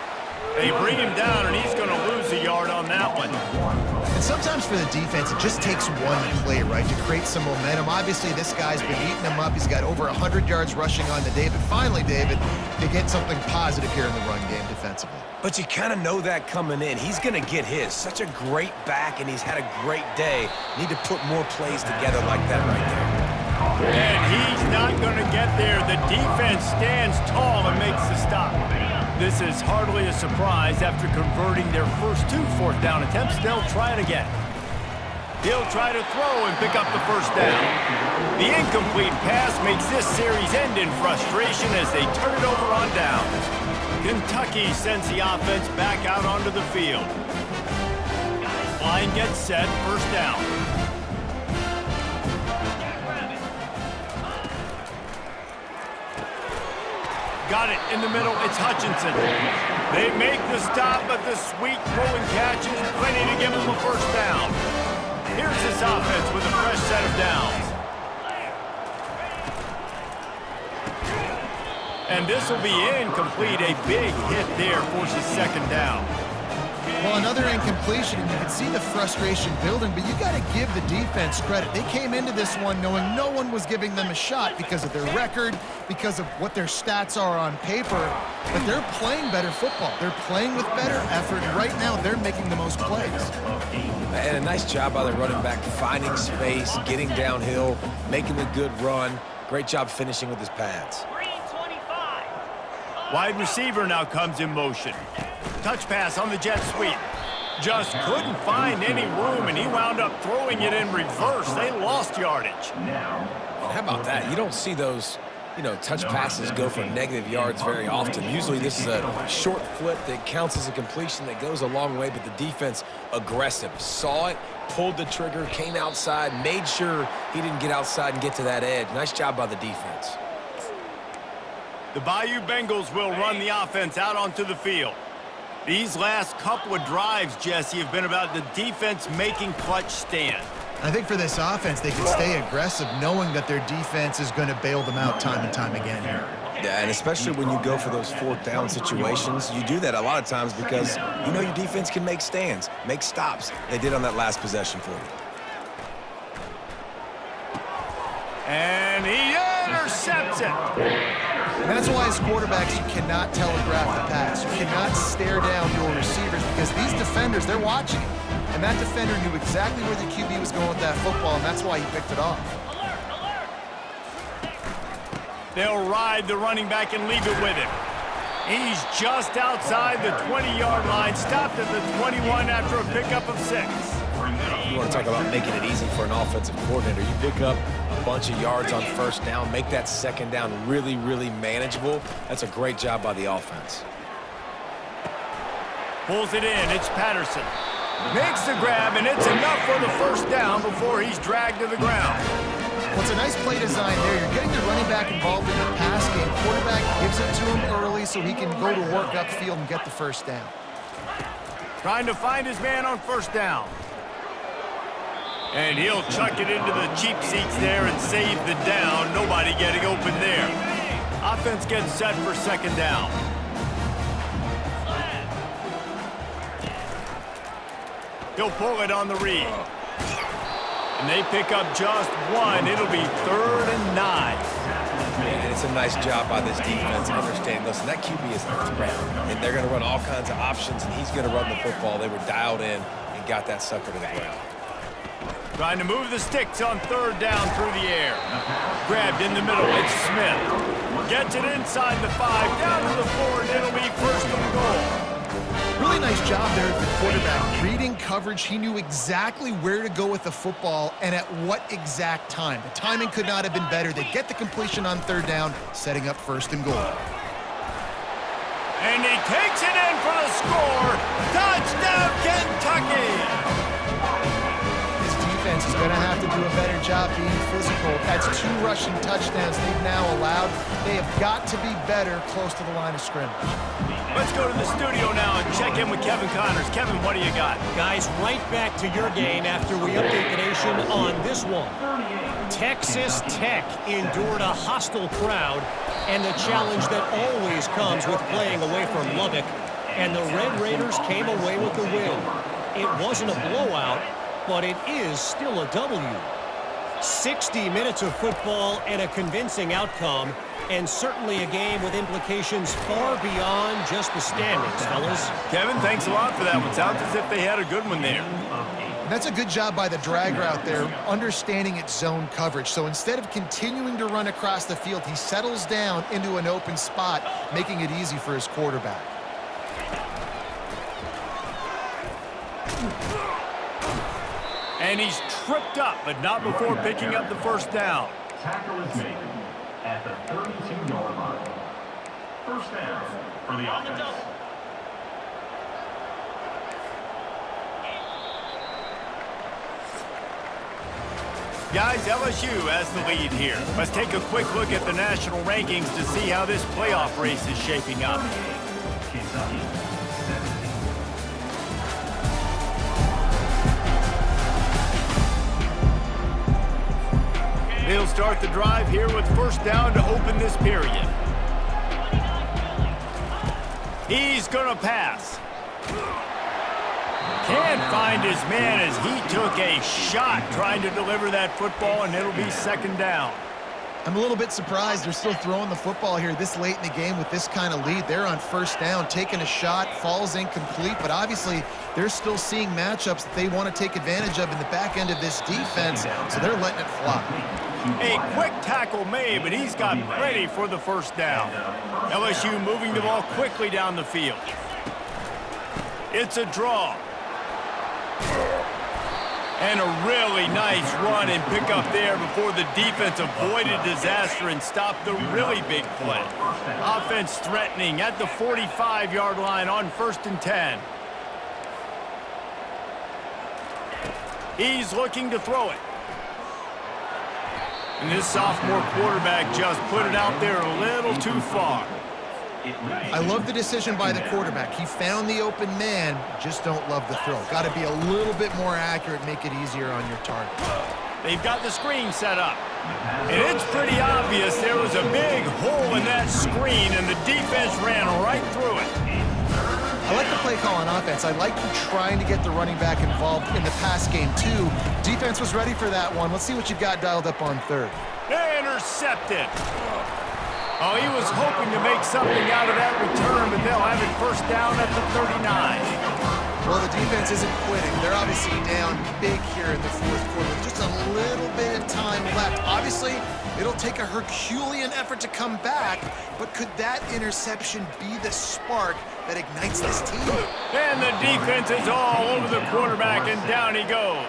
S2: They bring him down, and he's going to lose a yard on that one.
S4: And sometimes for the defense, it just takes one play, right, to create some momentum. Obviously, this guy's been eating them up. He's got over 100 yards rushing on the day. But finally, David, they get something positive here in the run game defensively.
S3: But you kind of know that coming in. He's going to get his. Such a great back, and he's had a great day. Need to put more plays together like that right there.
S2: And he's not going to get there. The defense stands tall and makes the stop. This is hardly a surprise. After converting their first 2 fourth-down attempts, they'll try it again. He'll try to throw and pick up the first down. The incomplete pass makes this series end in frustration as they turn it over on downs. Kentucky sends the offense back out onto the field. Line gets set, first down. Got it in the middle. It's Hutchinson. They make the stop, but the sweet throwing catch is plenty to give them a first down. Here's this offense with a fresh set of downs. And this will be incomplete. A big hit there forces second down.
S4: Well, another incompletion, and you can see the frustration building, but you got to give the defense credit. They came into this one knowing no one was giving them a shot because of their record, because of what their stats are on paper, but they're playing better football. They're playing with better effort, and right now they're making the most plays.
S3: And a nice job by the running back, finding space, getting downhill, making the good run. Great job finishing with his pads.
S1: Green 25.
S2: Wide receiver now comes in motion. Touch pass on the jet sweep. Just couldn't find any room, and he wound up throwing it in reverse. They lost yardage.
S3: And how about that? You don't see those touch passes go for negative yards very often. Usually this is a short flip that counts as a completion that goes a long way, but the defense aggressive. Saw it, pulled the trigger, came outside, made sure he didn't get outside and get to that edge. Nice job by the defense.
S2: The Bayou Bengals will run the offense out onto the field. These last couple of drives, Jesse, have been about the defense making clutch stand.
S4: I think for this offense, they can stay aggressive knowing that their defense is going to bail them out time and time again here.
S3: Yeah, and especially when you go for those fourth down situations, you do that a lot of times because you know your defense can make stands, make stops. They did on that last possession for you.
S2: And he intercepts it.
S4: And that's why as quarterbacks, you cannot telegraph the pass. You cannot stare down your receivers because these defenders, they're watching it. And that defender knew exactly where the QB was going with that football, and that's why he picked it off.
S2: They'll ride the running back and leave it with him. He's just outside the 20-yard line, stopped at the 21 after a pickup of 6.
S3: You want to talk about making it easy for an offensive coordinator. You pick up a bunch of yards on first down, make that second down really, really manageable. That's a great job by the offense.
S2: Pulls it in. It's Patterson. Makes the grab, and it's enough for the first down before he's dragged to the ground.
S4: Well, it's a nice play design there. You're getting the running back involved in the pass game. Quarterback gives it to him early so he can go to work upfield and get the first down.
S2: Trying to find his man on first down. And he'll chuck it into the cheap seats there and save the down. Nobody getting open there. Offense gets set for second down. He'll pull it on the read. And they pick up just one. It'll be 3rd and 9.
S3: And it's a nice job by this defense. Understand, listen, that QB is a threat. And they're going to run all kinds of options, and he's going to run the football. They were dialed in and got that sucker to the ground.
S2: Trying to move the sticks on 3rd down through the air. Grabbed in the middle. It's Smith. Gets it inside the 5, down to the 4, and it'll be 1st and goal.
S4: Really nice job there of the quarterback. Reading coverage, he knew exactly where to go with the football and at what exact time. The timing could not have been better. They get the completion on 3rd down, setting up 1st and goal.
S2: And he takes it in for the score. Touchdown, Kentucky!
S4: Defense is going to have to do a better job being physical. That's 2 rushing touchdowns they've now allowed. They have got to be better close to the line of scrimmage.
S2: Let's go to the studio now and check in with Kevin Connors. Kevin, what do you got?
S6: Guys, right back to your game after we update the nation on this one. Texas Tech endured a hostile crowd and the challenge that always comes with playing away from Lubbock. And the Red Raiders came away with the win. It wasn't a blowout, but it is still a W. 60 minutes of football and a convincing outcome, and certainly a game with implications far beyond just the standings, fellas.
S2: Kevin, thanks a lot for that one. Sounds as if they had a good one there.
S4: And that's a good job by the drag route there, understanding its zone coverage. So instead of continuing to run across the field, he settles down into an open spot, making it easy for his quarterback.
S2: And he's tripped up, but not before picking up the first down.
S5: Tackle is made at the 32-yard line. First down for the offense.
S2: Guys, LSU has the lead here. Let's take a quick look at the national rankings to see how this playoff race is shaping up.
S5: Kentucky, 17.
S2: They'll start the drive here with first down to open this period. He's going to pass. Can't find his man as he took a shot trying to deliver that football, and it'll be second down.
S4: I'm a little bit surprised they're still throwing the football here this late in the game with this kind of lead. They're on first down, taking a shot, falls incomplete, but obviously they're still seeing matchups that they want to take advantage of in the back end of this defense, so they're letting it fly.
S2: A quick tackle made, but he's got plenty for the first down. LSU moving the ball quickly down the field. It's a draw. And a really nice run and pick up there before the defense avoided disaster and stopped the really big play. Offense threatening at the 45-yard line on 1st and 10. He's looking to throw it. And this sophomore quarterback just put it out there a little too far.
S4: I love the decision by the quarterback. He found the open man, just don't love the throw. Got to be a little bit more accurate, make it easier on your target.
S2: They've got the screen set up. And it's pretty obvious there was a big hole in that screen, and the defense ran right through it.
S4: I like the play call on offense. I like you trying to get the running back involved in the pass game, too. Defense was ready for that one. Let's see what you've got dialed up on 3rd.
S2: Intercepted. Oh, he was hoping to make something out of that return, but they'll have it 1st down at the 39.
S4: Well, the defense isn't quitting. They're obviously down big here in the 4th quarter with just a little bit of time left. Obviously, it'll take a Herculean effort to come back, but could that interception be the spark that ignites this team?
S2: And the defense is all over the quarterback, and down he goes.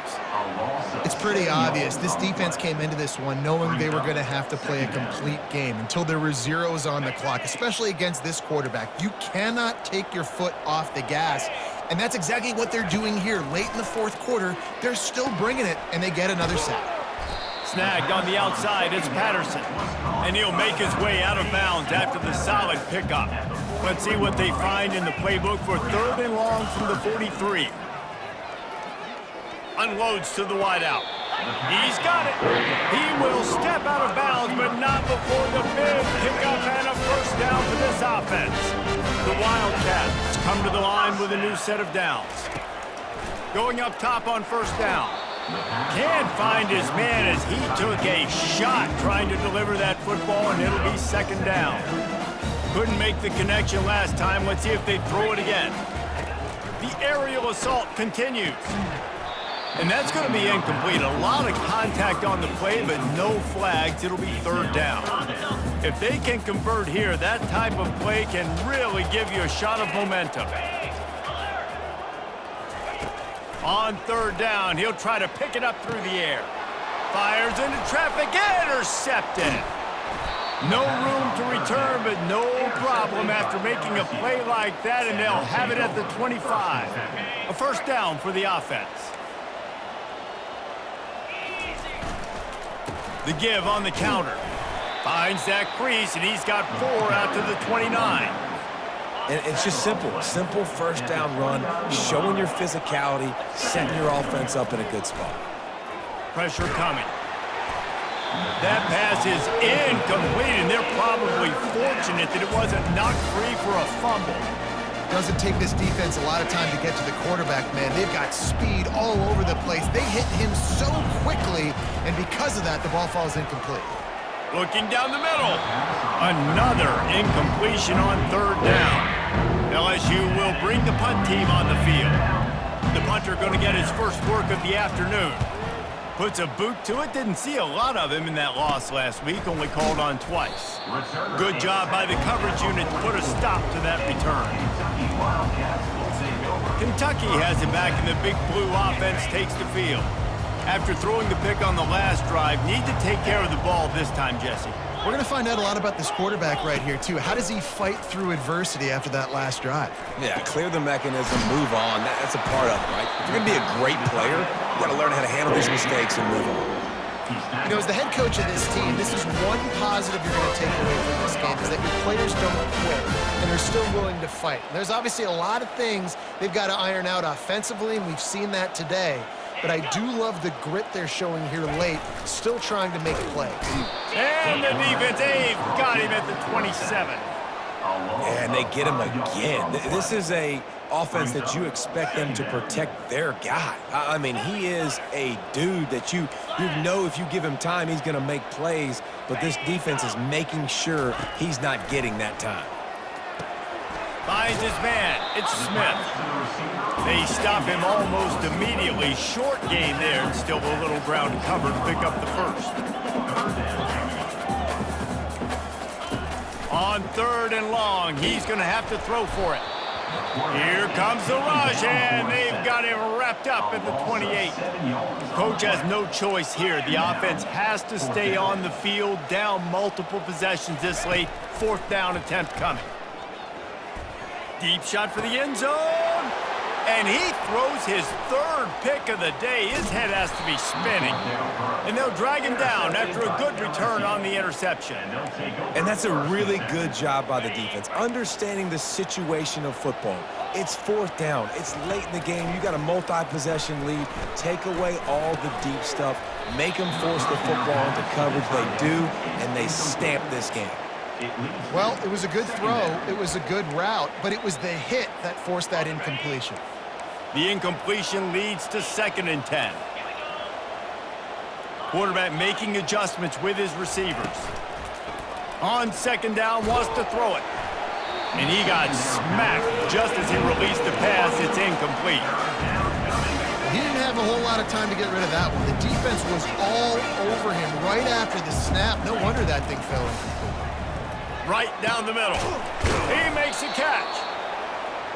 S4: It's pretty obvious. This defense came into this one knowing they were going to have to play a complete game until there were zeros on the clock, especially against this quarterback. You cannot take your foot off the gas, and that's exactly what they're doing here. Late in the 4th quarter, they're still bringing it, and they get another sack.
S2: Snagged on the outside is Patterson, and he'll make his way out of bounds after the solid pickup. Let's see what they find in the playbook for 3rd and long from the 43. Unloads to the wideout. He's got it. He will step out of bounds, but not before the big pickup and a 1st down for this offense. The Wildcats come to the line with a new set of downs. Going up top on 1st down. Can't find his man as he took a shot trying to deliver that football, and it'll be 2nd down. Couldn't make the connection last time. Let's see if they throw it again. The aerial assault continues. And that's going to be incomplete. A lot of contact on the play, but no flags. It'll be 3rd down. If they can convert here, that type of play can really give you a shot of momentum. On 3rd down, he'll try to pick it up through the air. Fires into traffic, intercepted. No room to return, but no problem after making a play like that, and they'll have it at the 25. A 1st down for the offense. The give on the counter. Finds that crease, and he's got 4 out to the 29.
S3: And it's just simple. Simple 1st down run, showing your physicality, setting your offense up in a good spot.
S2: Pressure coming. That pass is incomplete, and they're probably fortunate that it wasn't knocked free for a fumble.
S4: Doesn't take this defense a lot of time to get to the quarterback, man. They've got speed all over the place. They hit him so quickly, and because of that, the ball falls incomplete.
S2: Looking down the middle. Another incompletion on 3rd down. LSU will bring the punt team on the field. The punter going to get his first work of the afternoon. Puts a boot to it. Didn't see a lot of him in that loss last week. Only called on twice. Good job by the coverage unit to put a stop to that return. Kentucky has it back, and the Big Blue offense takes the field. After throwing the pick on the last drive, need to take care of the ball this time, Jesse.
S4: We're going to find out a lot about this quarterback right here, too. How does he fight through adversity after that last drive?
S3: Yeah, clear the mechanism, move on. That's a part of it, right? If you're going to be a great player, you got to learn how to handle these mistakes and move on.
S4: You know, as the head coach of this team, this is one positive you're going to take away from this game, is that your players don't quit, and they're still willing to fight. There's obviously a lot of things they've got to iron out offensively, and we've seen that today. But I do love the grit they're showing here late, still trying to make plays.
S2: And the defense, they've got him at the 27.
S3: And they get him again. This is a offense that you expect them to protect their guy. I mean, he is a dude that you know if you give him time, he's going to make plays. But this defense is making sure he's not getting that time.
S2: Finds his man. It's Smith. They stop him almost immediately. Short gain there, and still a little ground covered to pick up the 1st. On 3rd and long, he's going to have to throw for it. Here comes the rush, and they've got him wrapped up at the 28. Coach has no choice here. The offense has to stay on the field, down multiple possessions this late. 4th down attempt coming. Deep shot for the end zone. And he throws his 3rd pick of the day. His head has to be spinning. And they'll drag him down after a good return on the interception.
S3: And that's a really good job by the defense, understanding the situation of football. It's 4th down. It's late in the game. You got a multi-possession lead. Take away all the deep stuff. Make them force the football into coverage. They do, and they stamp this game.
S4: Well, it was a good throw. It was a good route, but it was the hit that forced that incompletion.
S2: The incompletion leads to 2nd and 10. Quarterback making adjustments with his receivers. On 2nd down, wants to throw it. And he got smacked just as he released the pass. It's incomplete.
S4: He didn't have a whole lot of time to get rid of that one. The defense was all over him right after the snap. No wonder that thing fell incomplete.
S2: Right down the middle. He makes a catch.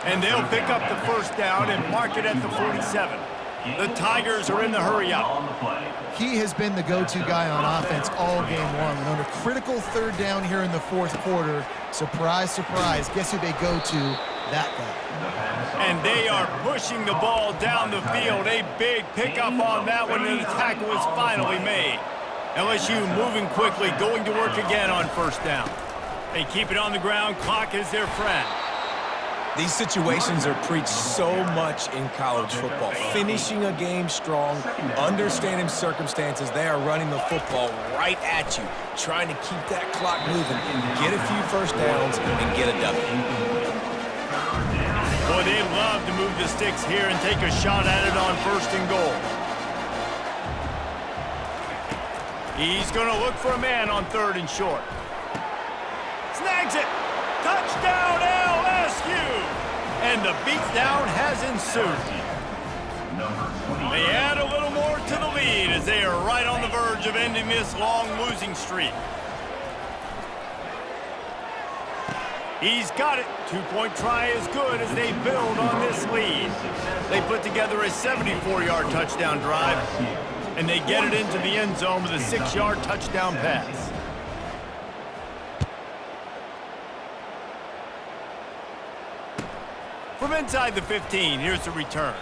S2: And they'll pick up the 1st down and mark it at the 47. The Tigers are in the hurry-up.
S4: He has been the go-to guy on offense all game long. And on a critical 3rd down here in the 4th quarter, surprise, surprise, guess who they go to? That guy.
S2: And they are pushing the ball down the field. A big pickup on that one, and the tackle is finally made. LSU moving quickly, going to work again on 1st down. They keep it on the ground. Clock is their friend.
S3: These situations are preached so much in college football. Finishing a game strong, understanding circumstances. They are running the football right at you, trying to keep that clock moving, get a few 1st downs, and get a W.
S2: Boy, they love to move the sticks here and take a shot at it on 1st and goal. He's going to look for a man on 3rd and short. Snags it. Touchdown, LSU. And the beatdown has ensued. They add a little more to the lead as they are right on the verge of ending this long losing streak. He's got it. 2-point try is good as they build on this lead. They put together a 74-yard touchdown drive, and they get it into the end zone with a 6-yard touchdown pass. From inside the 15, here's the return.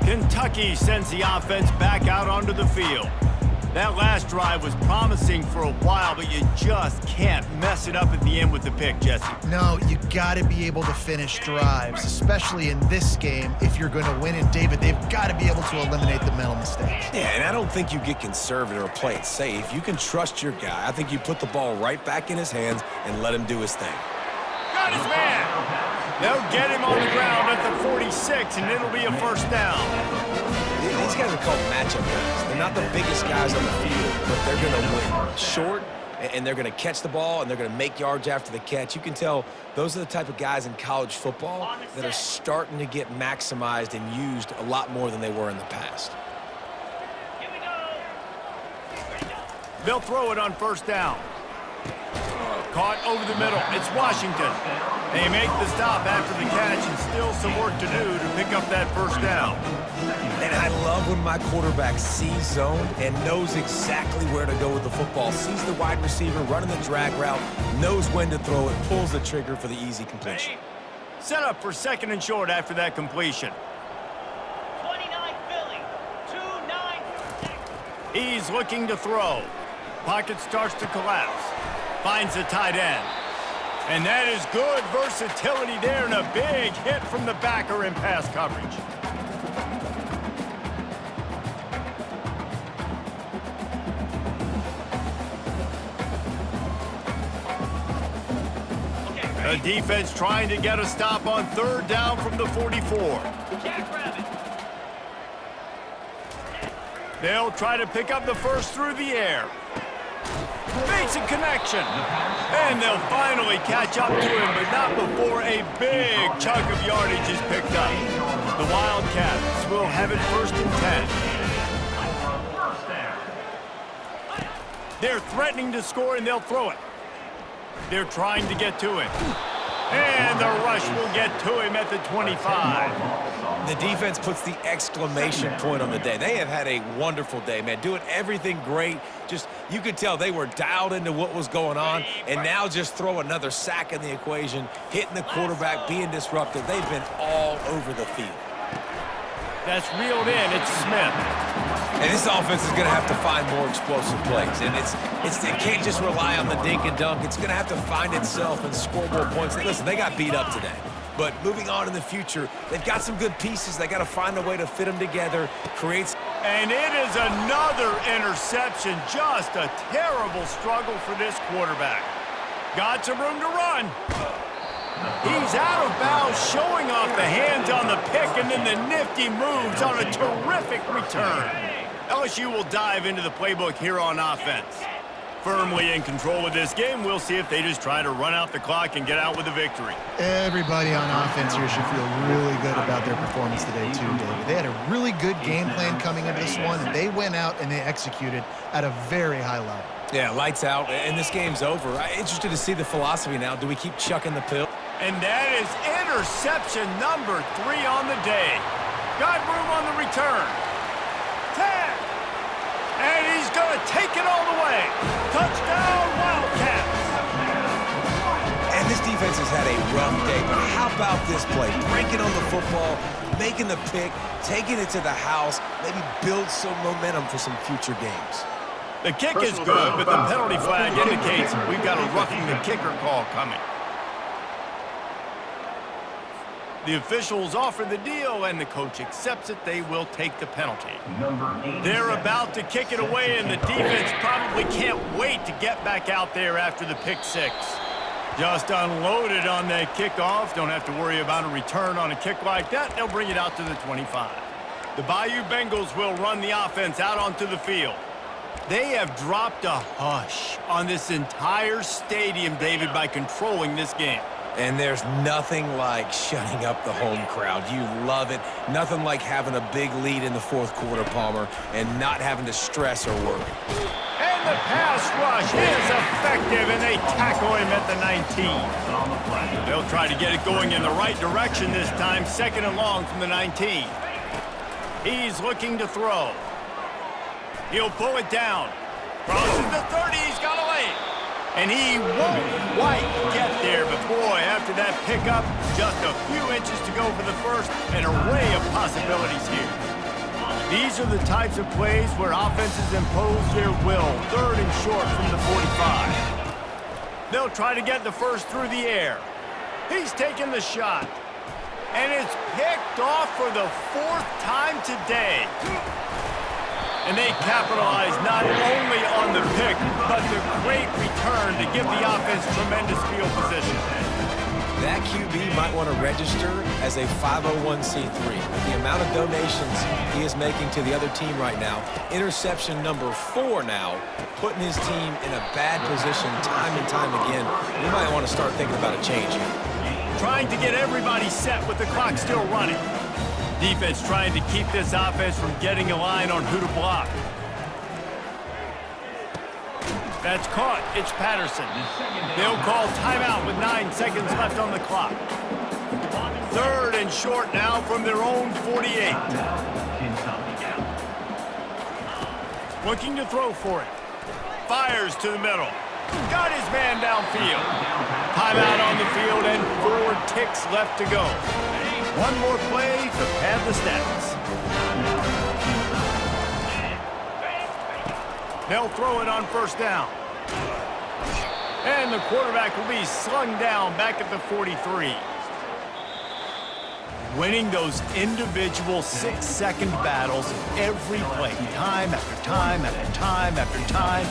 S2: Kentucky sends the offense back out onto the field. That last drive was promising for a while, but you just can't mess it up at the end with the pick, Jesse.
S4: No, you got to be able to finish drives, especially in this game. If you're going to win it, David, they've got to be able to eliminate the mental mistakes.
S3: Yeah, and I don't think you get conservative or play it safe. You can trust your guy. I think you put the ball right back in his hands and let him do his thing.
S2: Got his man. They'll get him on the ground at the 46, and it'll be a 1st down.
S3: These guys are called matchup guys. They're not the biggest guys on the field, but they're going to win. Short, and they're going to catch the ball, and they're going to make yards after the catch. You can tell those are the type of guys in college football that are starting to get maximized and used a lot more than they were in the past.
S2: They'll throw it on 1st down. Caught over the middle. It's Washington. They make the stop after the catch, and still some work to do to pick up that 1st down.
S3: And I love when my quarterback sees zone and knows exactly where to go with the football. Sees the wide receiver running the drag route, knows when to throw it, pulls the trigger for the easy completion.
S2: Set up for 2nd and short after that completion.
S1: 29 Philly, 2-9.
S2: He's looking to throw. Pocket starts to collapse. Finds the tight end. And that is good versatility there and a big hit from the backer in pass coverage. The defense trying to get a stop on 3rd down from the 44. They'll try to pick up the 1st through the air. Makes a connection. And they'll finally catch up to him, but not before a big chunk of yardage is picked up. The Wildcats will have it 1st and 10. They're threatening to score, and they'll throw it. They're trying to get to him. And the rush will get to him at the 25.
S3: The defense puts the exclamation point on the day. They have had a wonderful day, man, doing everything great. Just, you could tell they were dialed into what was going on, and now just throw another sack in the equation, hitting the quarterback, being disruptive. They've been all over the field.
S2: That's reeled in. It's Smith.
S3: And this offense is going to have to find more explosive plays. And it can't just rely on the dink and dunk. It's going to have to find itself and score more points. Listen, they got beat up today. But moving on in the future, they've got some good pieces. They got to find a way to fit them together, create.
S2: And it is another interception. Just a terrible struggle for this quarterback. Got some room to run. He's out of bounds, showing off the hands on the pick, and then the nifty moves on a terrific return. LSU will dive into the playbook here on offense. Firmly in control of this game, we'll see if they just try to run out the clock and get out with a victory.
S4: Everybody on offense here should feel really good about their performance today too, David. They had a really good game plan coming into this one, and they went out and they executed at a very high level.
S3: Yeah, lights out, and this game's over. I'm interested to see the philosophy now. Do we keep chucking the pill?
S2: And that is interception number 3 on the day. Got room on the return. 10. And he's going to take it all the way. Touchdown, Wildcats.
S3: And this defense has had a rough day, but how about this play? Breaking on the football, making the pick, taking it to the house, maybe build some momentum for some future games.
S2: The kick is good, but the penalty flag indicates we've got a roughing the kicker call coming. The officials offer the deal, and the coach accepts it. They will take the penalty. They're about to kick it away, and the defense probably can't wait to get back out there after the pick six. Just unloaded on that kickoff. Don't have to worry about a return on a kick like that. They'll bring it out to the 25. The Bayou Bengals will run the offense out onto the field. They have dropped a hush on this entire stadium, David, by controlling this game.
S3: And there's nothing like shutting up the home crowd. You love it. Nothing like having a big lead in the fourth quarter, Palmer, and not having to stress or worry.
S2: And the pass rush is effective, and they tackle him at the 19. They'll try to get it going in the right direction this time, 2nd and long from the 19. He's looking to throw. He'll pull it down. Crosses the 30, he's got a lane. And he won't quite get there, but boy, after that pickup, just a few inches to go for the first, an array of possibilities here. These are the types of plays where offenses impose their will, 3rd and short from the 45. They'll try to get the first through the air. He's taking the shot. And it's picked off for the 4th time today. And they capitalize not only on the pick, but the great return to give the offense tremendous field position.
S3: That QB might want to register as a 501c3. With the amount of donations he is making to the other team right now, interception number 4 now, putting his team in a bad position time and time again. We might want to start thinking about a change here.
S2: Trying to get everybody set with the clock still running. Defense trying to keep this offense from getting a line on who to block. That's caught. It's Patterson. They'll call timeout with 9 seconds left on the clock. 3rd and short now from their own 48. Looking to throw for it. Fires to the middle. Got his man downfield. Timeout on the field and 4 ticks left to go. One more play to pad the stats. They'll throw it on 1st down. And the quarterback will be slung down back at the 43. Winning those individual 6-second battles every play, time after time after time after time.